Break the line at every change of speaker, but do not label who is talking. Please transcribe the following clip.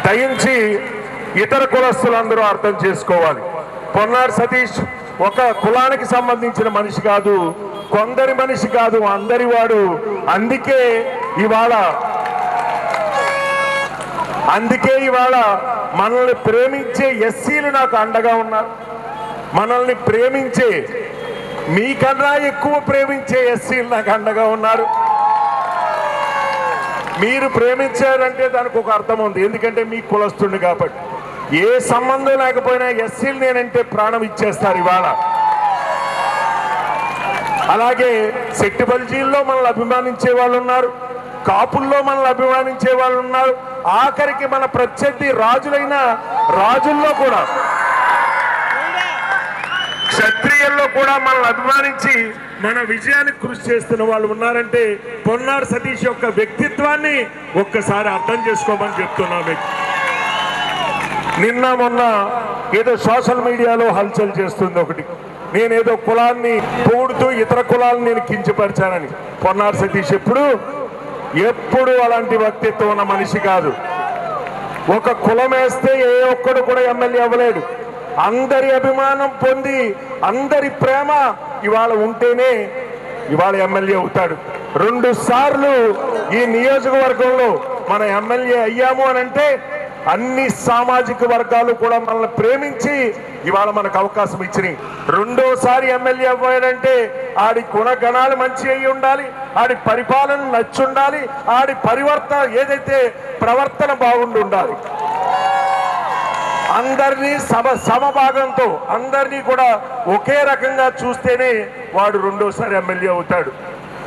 దయించి ఇతర కులస్తులందరూ అర్థం చేసుకోవాలి. పొన్నార్ సతీష్ ఒక కులానికి సంబంధించిన మనిషి కాదు, కొందరి మనిషి కాదు, అందరి వాడు. అందుకే ఇవాళ మనల్ని ప్రేమించే ఎస్సీలు నాకు అండగా ఉన్నారు. మనల్ని ప్రేమించే, మీకన్నా ఎక్కువ ప్రేమించే ఎస్సీలు నాకు అండగా ఉన్నారు. మీరు ప్రేమించారంటే దానికి ఒక అర్థం ఉంది, ఎందుకంటే మీ కులస్తుడు కాబట్టి. ఏ సంబంధం లేకపోయినా ఎస్సీలు నేనంటే ప్రాణం ఇచ్చేస్తారు ఇవాళ. అలాగే శెట్టిబల్జీల్లో మనల్ని అభిమానించే వాళ్ళు ఉన్నారు, కాపుల్లో మనల్ని అభిమానించే వాళ్ళు ఉన్నారు, ఆఖరికి మన ప్రత్యర్థి రాజుల్లో కూడా, క్షత్రియుల్లో కూడా మనల్ని అభిమానించి మన విజయానికి కృషి చేస్తున్న వాళ్ళు ఉన్నారంటే పొన్నార్ సతీష్ యొక్క వ్యక్తిత్వాన్ని ఒక్కసారి అర్థం చేసుకోమని చెప్తున్నా మీకు. నిన్న మొన్న ఏదో సోషల్ మీడియాలో హల్చల్ చేస్తుంది ఒకటి, నేనేదో కులాన్ని పొగుడుతూ ఇతర కులాలను నేను కించపరిచానని. పొన్నార్ సతీష్ ఎప్పుడు అలాంటి వ్యక్తిత్వం ఉన్న మనిషి కాదు. ఒక కులం వేస్తే ఏ ఒక్కడు కూడా ఎమ్మెల్యే అవ్వలేడు. అందరి అభిమానం పొంది అందరి ప్రేమ ఇవాళ ఉంటేనే ఇవాళ ఎమ్మెల్యే అవుతాడు. 2 సార్లు ఈ నియోజకవర్గంలో మన ఎమ్మెల్యే అయ్యాము అని అంటే అన్ని సామాజిక వర్గాలు కూడా మనల్ని ప్రేమించి ఇవాళ మనకు అవకాశం ఇచ్చినాయి. 2వసారి ఎమ్మెల్యే అవ్వాడంటే ఆడి గుణగణాలు మంచి అయి ఉండాలి, ఆడి పరిపాలన నచ్చి ఉండాలి, ఆడి ఏదైతే ప్రవర్తన బాగుండి ఉండాలి. అందరినీ సమభాగంతో అందరినీ కూడా ఒకే రకంగా చూస్తేనే వాడు 2వసారి ఎమ్మెల్యే అవుతాడు.